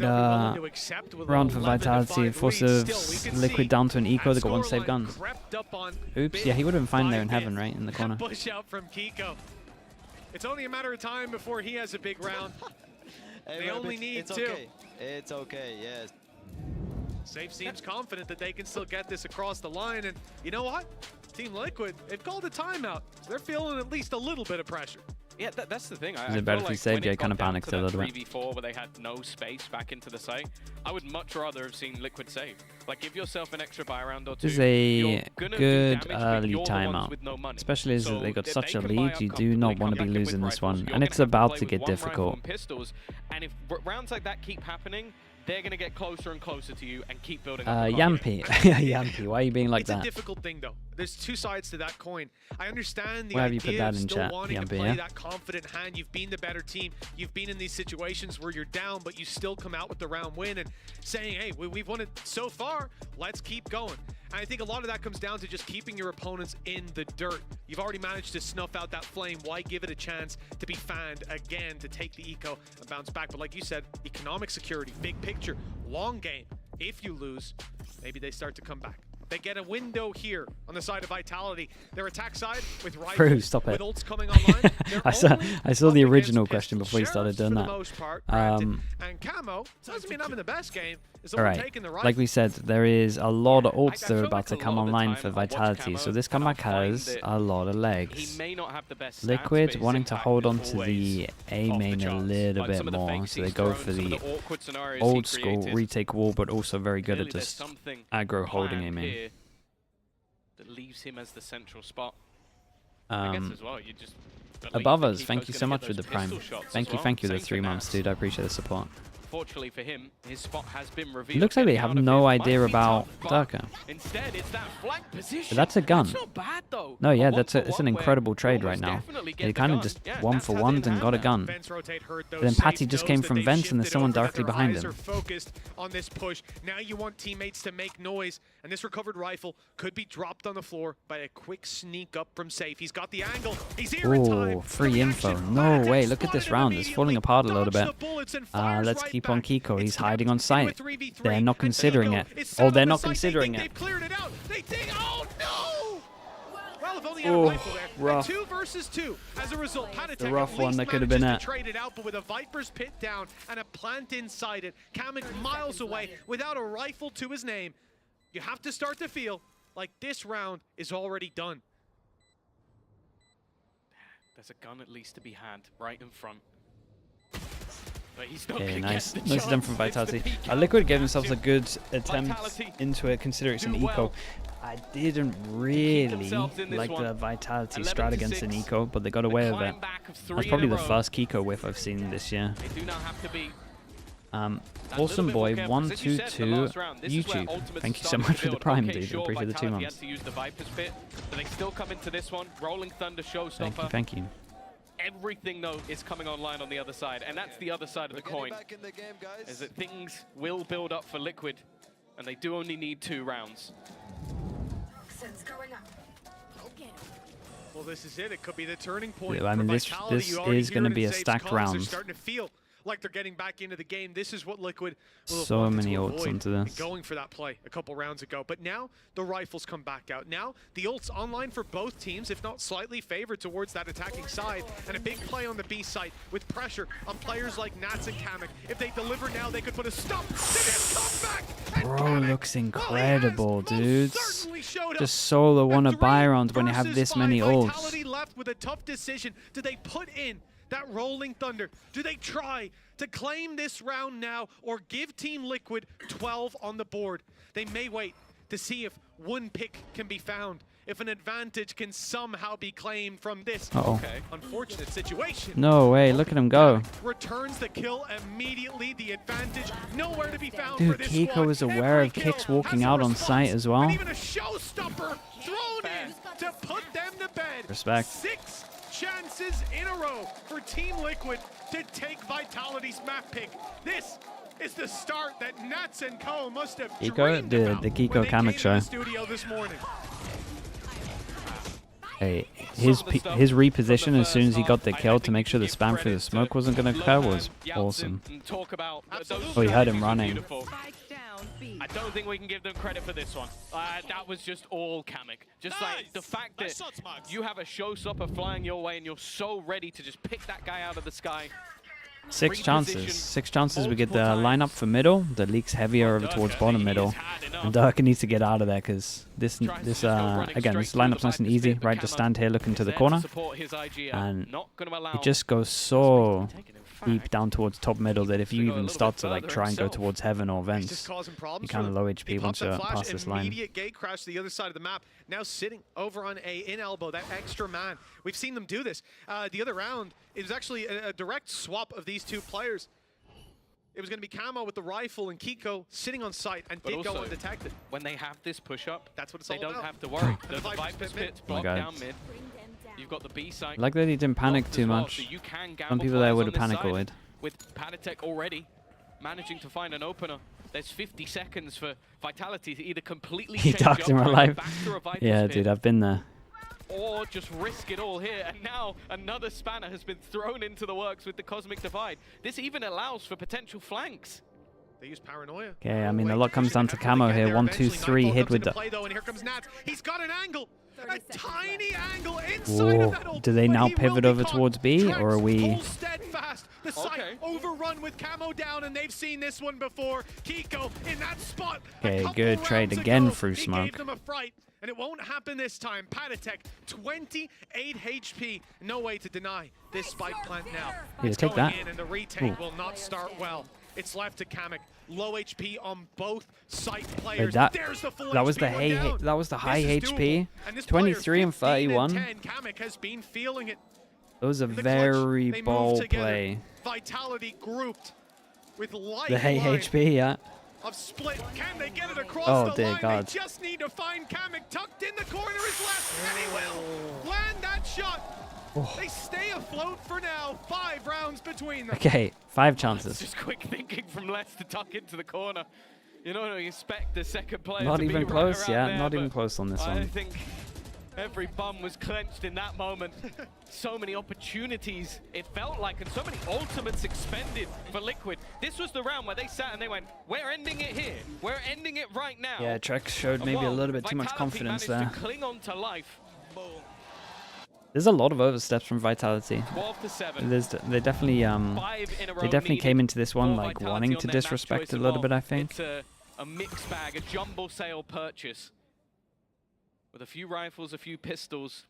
round for Vitality. Forces Liquid down to an eco. They got one save gun. Oops, yeah, he would have been fine there in heaven, right in the corner. Push out from Kiko. It's only a matter of time before he has a big round. They only need two. It's okay, yes. Safe seems confident that they can still get this across the line, and you know what? Team Liquid, they've called a timeout. So they're feeling at least a little bit of pressure. Yeah, that's the thing. Is it better if you saved? Yeah, kind of panicked a little bit. 3v4 where they had no space back into the site, I would much rather have seen Liquid save. Like, give yourself an extra buy round or two. This is a good early timeout, especially as they got such a lead. You do not want to be losing this one, and it's about to get difficult. And if rounds like that keep happening, they're going to get closer and closer to you and keep building up. Yampy. Yampy, why are you being like that? It's a difficult thing, though. There's two sides to that coin. I understand the Why have you put idea that of in still chat, wanting to Yampy, play yeah? that confident hand. You've been the better team. You've been in these situations where you're down, but you still come out with the round win and saying, hey, we've won it so far. Let's keep going. And I think a lot of that comes down to just keeping your opponents in the dirt. You've already managed to snuff out that flame. Why give it a chance to be fanned again, to take the eco and bounce back? But like you said, economic security, big picture, long game. If you lose, maybe they start to come back. They get a window here on the side of Vitality. Their attack side with rifles, stop it. with ults coming online. I saw the original question before you started doing that. And Camo doesn't mean I'm in the best game. All right, like we said, there is a lot of ults that are about to come online for Vitality, so this comeback has a lot of legs. Liquid wanting to hold on to the A main a little bit more, so they go for the old school retake wall, but also very good at just aggro holding A main. That leaves him as the central spot. I guess as well, you just above us, thank you so much for the prime. Thank you, the 3 months, dude. I appreciate the support. Fortunately for him, his spot has been revealed. Looks like they have no idea about Darker. Instead, it's that flank position. But that's a gun. It's not bad though. No, yeah, it's an incredible trade right now. They kind of just one for one and got a gun. But then Patty just came from vents and there's someone directly behind him. Focused on this push. Now you want teammates to make noise, and this recovered rifle could be dropped on the floor by a quick sneak up from safe. He's got the angle. He's here in time. Oh, free info. No way. Look at this round. It's falling apart a little bit. Let's keep on Kiko. He's hiding on site. They're not considering it. Oh, they're not considering it. They've cleared it out. They think, oh no! Well, if only had a Oh, rifle there. rough. 2 versus 2. As a result, The rough one that could have been it. Trade it out, but with a Viper's pit down and a plant inside it, Kamek miles away without a rifle to his name. You have to start to feel like this round is already done. There's a gun at least to be had right in front. But he's not Yeah, nice. Nicely done from Vitality. Liquid gave themselves a good attempt into it, considering it's an eco. I didn't really like the Vitality strat against an eco, but they got away with it. That's probably the first Kiko whiff I've seen this year. Awesome Boy 122 YouTube. Thank you so much for the prime, dude. I appreciate the 2 months. They still come into this one. Rolling Thunder showstopper. Thank you. Everything, though, is coming online on the other side, and that's the other side of the coin. Is that things will build up for Liquid, and they do only need 2 rounds. Well, this is it. It could be the turning point. Yeah, I mean, this is going to be a stacked round. Starting to feel like they're getting back into the game. This is what Liquid will so many ults into this. Going for that play a couple rounds ago. But now the rifles come back out. Now the ults online for both teams, if not slightly favored towards that attacking side. And a big play on the B site with pressure on players like Nats and Kamek. If they deliver now, they could put a stop to this comeback. Bro, looks incredible, dudes. Just solo one a buy round when you have this many ults. Vitality left with a tough decision. Do they put in that Rolling Thunder? Do they try to claim this round now or give Team Liquid 12 on the board? They may wait to see if one pick can be found, if an advantage can somehow be claimed from this unfortunate situation. No way, look at him go. Returns the kill immediately, the advantage nowhere to be found. Dude, for this Kiko squad. is aware of Kicks walking out on site as well. And even a showstopper thrown in to put them to bed. Respect. 6 chances in a row for Team Liquid to take Vitality's map pick. This is the start that Nats and Co must have dreamed about the Kiko when they Kamek came show. to the studio this morning. Hey, his reposition as soon as he got the kill to make sure the spam through the smoke wasn't going to occur was awesome. Oh, he heard him running. I don't think we can give them credit for this one. That was just all Kamek. Just like the fact that you have a showstopper flying your way and you're so ready to just pick that guy out of the sky. 6 chances. 6 chances we get the lineup for middle. The leak's heavier over towards bottom middle. And Darker needs to get out of there because this again, this lineup's nice and easy, right? Just stand here looking to the corner. And it just goes so deep down towards top middle that if you even start to like try and go towards heaven or vents, you kind of low HP once you pass this line. Immediate gate crash to the other side of the map. Now sitting over on A in elbow, that extra man. We've seen them do this. The other round, it was actually a direct swap of these 2 players. it was going to be Camo with the rifle and Kiko sitting on site and did go undetected. When they have this push-up, that's what it's all about. They don't about. have to worry. The Viper's Pit's blocked down mid. You've got the B site. I like that he didn't panic too much. So you can Some people there would have panic-oid. With Panatek already managing to find an opener, there's 50 seconds for Vitality to either completely he talked in real life. Yeah, dude, I've been there. Or just risk it all here. And now another spanner has been thrown into the works with the Cosmic Divide. This even allows for potential flanks. They use Paranoia. Okay, I mean, a lot comes down to Camo here. 1, 2, 3, hit with the... And here comes Nats. He's got an angle. A tiny angle inside of that ult. Do they now pivot over towards B, or are we... Steadfast. The site overrun with Camo down, and they've seen this one before. Kiko in that spot. Okay, good trade again through smoke. He gave them a fright. And it won't happen this time. Panatek, 28 HP. No way to deny this spike plant now. Yeah, take that. In and the retake will not start well. It's left to Kamek. Low HP on both site players. There's the full that was the high HP. 23 and 31. Kamek has been feeling it. That was a very bold play. Vitality grouped with light. The high HP, yeah. Of split. Can they get it across the line? God. They just need to find Kamek. Tucked in the corner is left, and he will land that shot. They stay afloat for now. 5 rounds between them. Okay, 5 chances. That's just quick thinking from Les to tuck into the corner. You know, you expect the second player not to even be close, right yeah, there, not even close on this one. I think every bum was clenched in that moment. So many opportunities, it felt like, and so many ultimates expended for Liquid. This was the round where they sat and they went, we're ending it here. We're ending it right now. Yeah, Trex showed maybe a little bit too much confidence there. To cling on to life. There's a lot of oversteps from Vitality. 12 to 7. They definitely came into this one like wanting to disrespect a little bit, I think. It's a mixed bag, a jumble sale purchase. With a few rifles, a few pistols.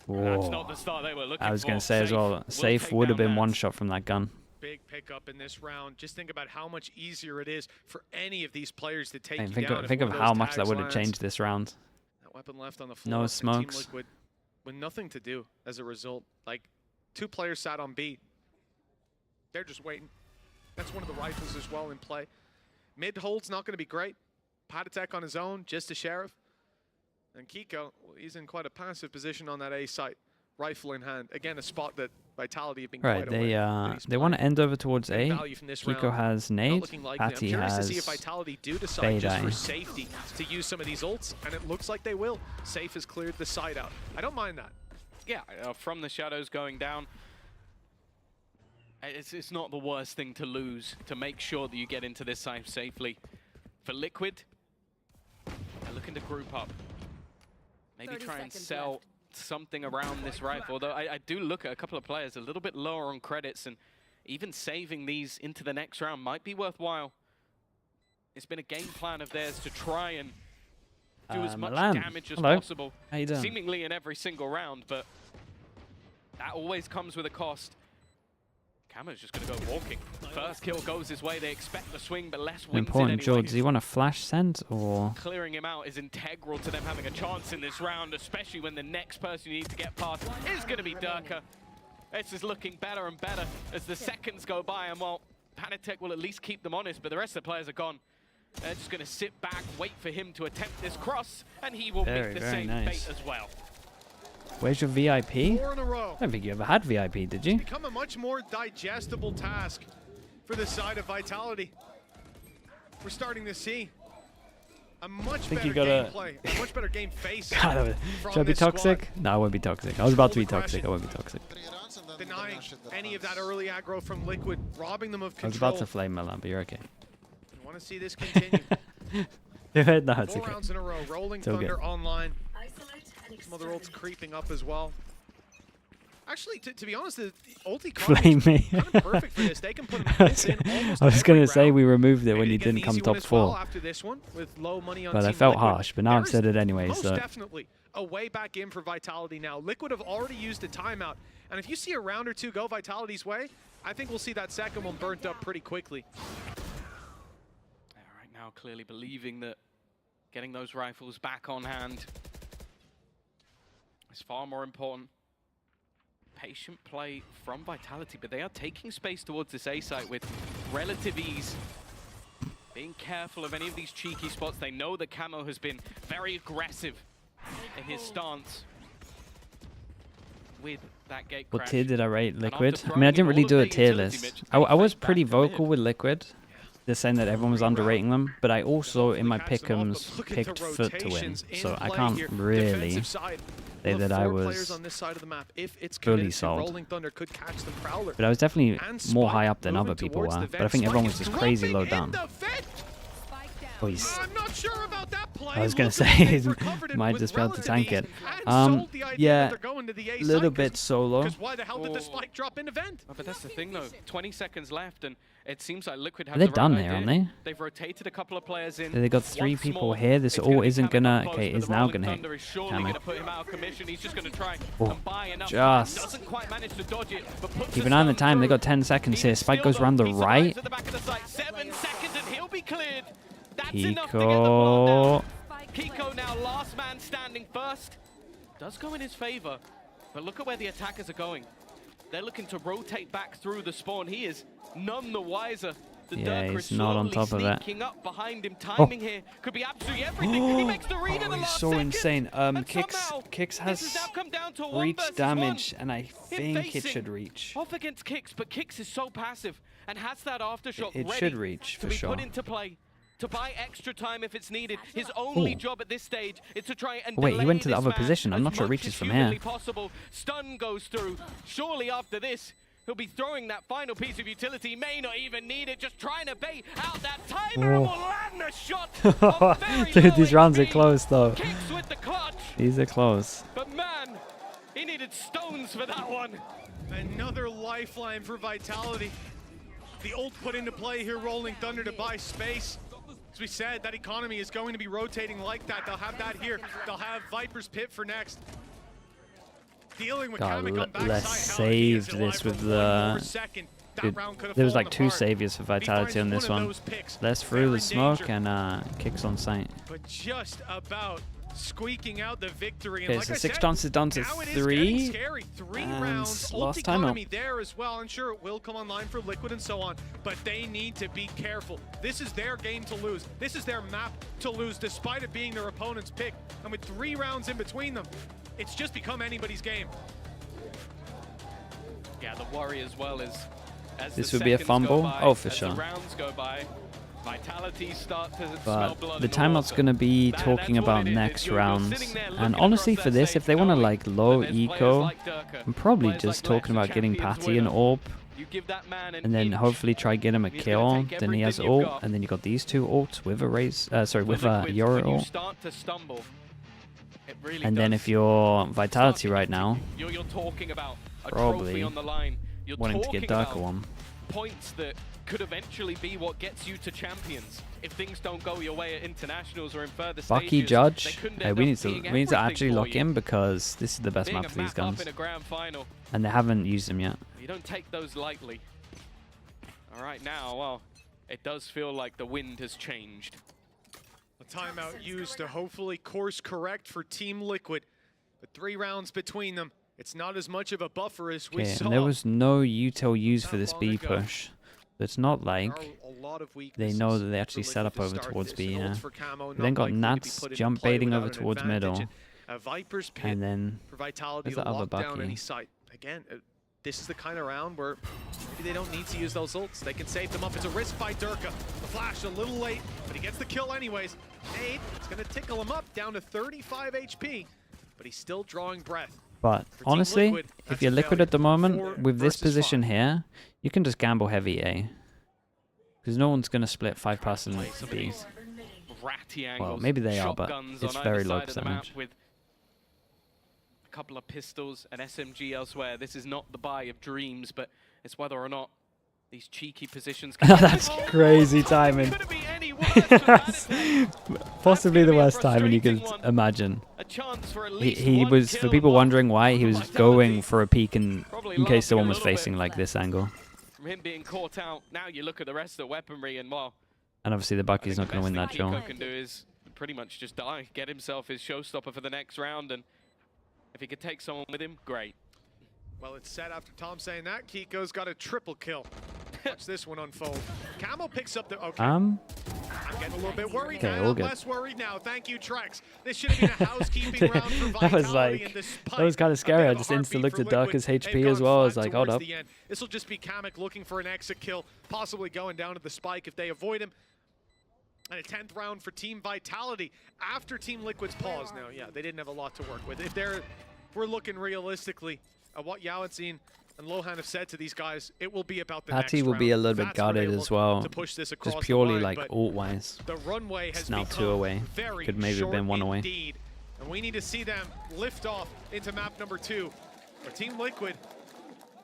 That's not the start they were looking for. I was going to say as well, Safe would have been one shot from that gun. Big pickup in this round. Just think about how much easier it is for any of these players to take you down. Think of how much that would have changed this round. That weapon left on the floor. No smokes. Team Liquid with nothing to do as a result. Like, 2 players sat on B. They're just waiting. That's one of the rifles as well in play. Mid hold's not going to be great. Patatek on his own, just a Sheriff. And Kiko, well, he's in quite a passive position on that A site, rifle in hand. Again, a spot that Vitality have been quite aware. They want to end over towards A. Kiko round, has nade, Patty has to see if Vitality do decide just for safety to use some of these ults, and it looks like they will. Safe has cleared the site out. I don't mind that. Yeah, from the shadows going down, it's not the worst thing to lose, to make sure that you get into this site safely. For Liquid, they're looking to group up. Maybe try and sell something around this rifle. Although I do look at a couple of players a little bit lower on credits, and even saving these into the next round might be worthwhile. It's been a game plan of theirs to try and do as much damage as possible, seemingly in every single round, but that always comes with a cost. Camo's just going to go walking. First kill goes his way. They expect the swing, but less wins important, George. Do you want a flash sent or? Clearing him out is integral to them having a chance in this round, especially when the next person you need to get past is going to be Durka. This is looking better and better as the seconds go by, and while Panatek will at least keep them honest, but the rest of the players are gone. They're just going to sit back, wait for him to attempt this cross, and he will make the same fate as well. Where's your VIP? 4 in a row. I don't think you ever had VIP, did you? It's become a much more digestible task for the side of Vitality. We're starting to see a much better gameplay, a much better game face. God, should I be toxic? No, I won't be toxic. I was about to be toxic. I won't be toxic. Denying any of that early aggro from Liquid, robbing them of control. I was about to flame Milan, but you're okay. You want to see this continue. No, it's 4 okay. rounds in a row. Rolling Thunder some other ults creeping up as well. Actually, to be honest, the ulti Flame me. kind of perfect for this. They can put this in almost I was going to say round. we removed it when you Maybe didn't come top 4. Well after this one, with low money on But I Team felt Liquid. harsh, but now I've said it anyway. Most So definitely a way back in for Vitality now. Liquid have already used a timeout. And if you see a round or two go Vitality's way, I think we'll see that second one burnt up pretty quickly. Right now, clearly believing that getting those rifles back on hand is far more important. patient play from Vitality, but they are taking space towards this A site with relative ease. Being careful of any of these cheeky spots. They know that Camo has been very aggressive in his stance with that gate crash. What tier did I rate Liquid? I mean, I didn't really do a tier list. I was pretty vocal with Liquid. They're saying that everyone was underrating them, but I also, in my pick'ems, picked Foot to win. So I can't really say that I was fully sold. But I was definitely more high up than other people were. But I think everyone was just crazy low down. Oh, I'm not sure about that play. I was going to say, he might just be able to tank it. Yeah, a little bit solo. Because why the hell did the spike drop in event? Oh, but that's the thing, though. 20 seconds left, and it seems like Liquid have They're the done right here, idea. aren't they? They've rotated a couple of players in. They got 3 Once people more, here. This it's all gonna isn't become gonna. close, Okay, but is the now Rolling gonna hit Thunder is surely Camo. gonna put him out of commission. He's just gonna try Oh, and buy enough. just. Doesn't quite manage to dodge it, but puts Keep the an eye on the stun time. They through. got 10 seconds He here. is Spike still goes around the he survives right. at the back of the site. 7 seconds and he'll be cleared. That's enough to get the block down. Kiko now last man standing first. Does go in his favor, but look at where the attackers are going. They're looking to rotate back through the spawn. He is none the wiser. The Yeah, Durker he's is not on slowly top of it. sneaking up behind him. Timing here could be absolutely everything. He makes the read in the He's last so second. insane. And Kicks somehow, Kicks this has has now come down to a 1 reach versus damage, 1. and I think it should reach. Off against Kicks, but Kicks is so passive and has that aftershock It ready should reach, to for be sure. put into play. To buy extra time if it's needed. His only Ooh. job at this stage is to try and Wait, he delay went to the this other man position. I'm as not sure it much reaches as from humanly here. possible. Stun goes through. Surely after this, he'll be throwing that final piece of utility. He may not even need it. Just trying to bait out that timer and will land a shot. On very Dude, low these rounds are HP. close though. Kicks with the clutch. These are close. But man, he needed stones for that one. Another lifeline for Vitality. The ult put into play here, Rolling Thunder to buy space. As we said, that economy is going to be rotating like that. They'll have that here. They'll have Viper's Pit for next. Dealing with God, Kamik on backside. let's How he is save alive this for with one the... more second. That Dude, round could have there was fallen like 2 apart. saviors for Vitality on this one. Less through the smoke and Kicks on sight. But just about squeaking out the victory. Okay, And like so I 6 said, chances down to now it is 3. getting scary. 3 and rounds. Ult last time economy out. there as well. And sure, it will come online for Liquid and so on. But they need to be careful. This is their game to lose. This is their map to lose, despite it being their opponent's pick. And with 3 rounds in between them, it's just become anybody's game. Yeah, the worry as well is as This the would be a seconds fumble? go by, Oh, for as sure. The rounds go by, Vitality start to smell But blood the in timeout's water. going to be That's talking what about it is. next You're rounds. sitting there And looking honestly, across for that this, stage if they want to knowing like low that there's players eco, like Durker, I'm probably players just like talking Lex, about getting champions Patty an winner. AWP. You give that man an And then inch, hopefully try get him a he's kill. gonna take Then he has everything you've ult, got. and then you got these 2 ults with a race. Sorry, with for a Liquid, Euro when you ult. start to stumble, it really And then does if you're start Vitality to right get now, you're talking about a probably trophy on the line. You're wanting to talking get Darker about one. points that could eventually be what gets you to champions. If things don't go your way at internationals or in further Bucky stages, Judge. they couldn't Hey, end we up need to being actually everything lock for you. in because this is the best Being map a for these map up guns. in a grand final, And they haven't used them yet. you don't take those lightly. All right, now, well, it does feel like the wind has changed. A timeout used to hopefully course correct for Team Liquid. But 3 rounds between them. It's not as much of a buffer as we Okay, saw. and there was no util used for not this long B ago. push. So it's not There like are a lot of they weaknesses know that they for actually set Liquid up to over start towards this. B, An yeah. ult for Camo, We then not got likely to be Nats put into jump play baiting over without an towards advantage. middle. A Viper's Pit And then for Vitality there's to the other lock down Bucky. any site. Again, this is the kind of round where maybe they don't need to use those ults. They can save them up. It's a risk by Durka. The flash a little late, but he gets the kill anyways. Nade, it's going to tickle him up down to 35 HP, but he's still drawing breath. But For Team honestly, Liquid, if that's you're a Liquid failure. at the moment, 4 with this versus position 5. here, you can just gamble heavy A. Because no one's going to split 5 past and Play some of B. these ratty angles. Well, maybe they are, but shotguns it's on very either low side of the map percentage. with a couple of pistols, an SMG elsewhere. This is not the buy of dreams, but it's whether or not these cheeky positions can That's crazy timing. Couldn't be any worse for Raditech. Possibly That's the gonna be a worst timing you could frustrating one. imagine. A chance for at He, least he one was, kill for people and wondering why, he was Vitality going for a peek in probably case laughing someone a was little bit. facing like this angle. From him being caught out, now you look at the rest of the weaponry and, well, And obviously the I Bucky's think not going to the win best that thing draw. Kiko can do is pretty much just die, get himself his showstopper for the next round, and if he could take someone with him, great. Well, it's set after Tom saying that. Kiko's got a triple kill. Watch this one unfold. Camel picks up the... Okay. I'm getting a little bit worried now. all I'm good. less worried now. Thank you, Trex. This should have been a housekeeping round for Vitality. That was like... That was kind of scary. I just instantly looked at Darker's HP as well. I was like, hold up. This will just be Kamek looking for an exit kill, possibly going down to the spike if they avoid him. And a 10th round for Team Vitality after Team Liquid's pause. Now, yeah, they didn't have a lot to work with. If we're looking realistically at what Yaotzin and Lohan have said to these guys, it will be about the next Patty will round. be a little bit That's where they guarded look as well. to push this Just across purely the line, like ult-wise. the runway has It's now become 2 away. very Could maybe have been 1 away. indeed. And we need to see them lift off into map number 2. For Team Liquid,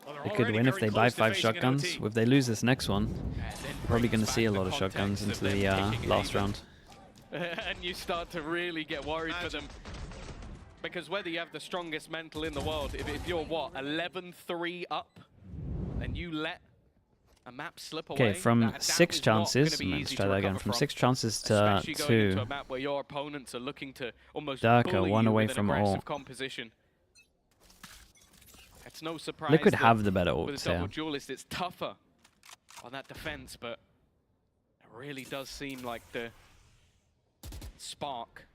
well, They could win if they buy 5 shotguns. If they lose this next one, probably going to see a lot of shotguns into the last round. And you start to really get worried for them. Because whether you have the strongest mental in the world, if you're what, 11-3 up, and you let a map slip away. Okay, from that 6 is not gonna chances, be let's easy try to that again. recover From from. 6 chances to Especially going 2. into a map where your opponents are looking to almost Darker, bully 1 you away with an from aggressive ult. composition. It's no surprise Liquid that have the better with ults a double here. duelist, it's tougher on that defense, but it really does seem like the spark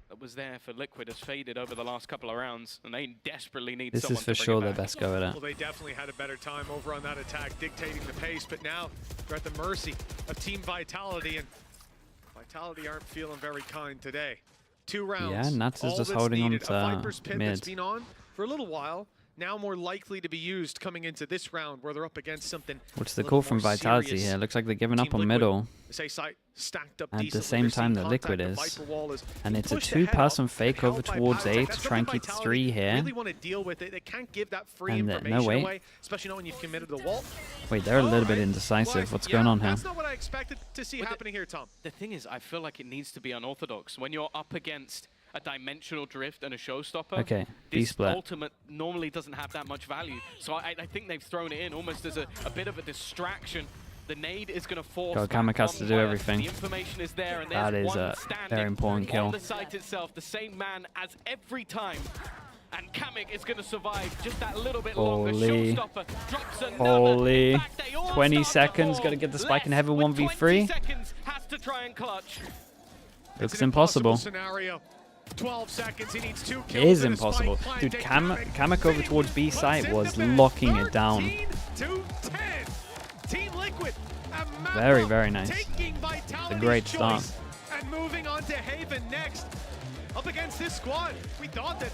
that was there for Liquid has faded over the last couple of rounds, and they desperately need This someone is for to bring sure it their back. best go at it. Well, they definitely had a better time over on that attack, dictating the pace, but now they're at the mercy of Team Vitality, and Vitality aren't feeling very kind today. 2 rounds. Yeah, Nats is all just that's holding on needed. to A Viper's Pit that's mid. been on for a little while, now more likely to be used coming into this round where they're up against something. What's the a call little from more Vitality serious. here? Looks like they're giving up Team on Liquid, middle. say site stacked up At the decently. same They're seeing time that contact. Liquid The is. Viper wall is And it's a pushed ahead 2-person of, fake held over by towards Paladin. A That's to try and something keep Vitality 3 here. Really want to deal with it. They can't give that free And no information wait. away, especially not when you've committed to the wall. Wait, they're a little bit Alright. indecisive. Well, What's yeah, going on here? That's not what I expected to see But happening here, Tom. The thing is, I feel like it needs to be unorthodox. When you're up against a dimensional drift and a showstopper, Okay, B this split. ultimate normally doesn't have that much value. So I think they've thrown it in almost as a bit of a distraction. The nade is going to force Go, Kamek has to do everything. The information is there, and That there's is one a standing very important kill. on the site itself, the same man as every time. And Kamek is going to survive just that little bit longer. Holy. Showstopper drops another. Holy. In fact, they all 20 start to seconds, fall. gotta get the spike in Les heaven with 1v3. 20 seconds has to try and clutch. Looks It's an impossible. Scenario. 12 seconds, he needs 2 kills. It is and a spike. impossible. Client Dude, takes Kamek over towards B puts site in was the bed. locking it down. 13-10. Team Liquid, a map Very, up, very nice. taking Vitality's great choice start. and moving on to Haven next. Up against this squad, we thought that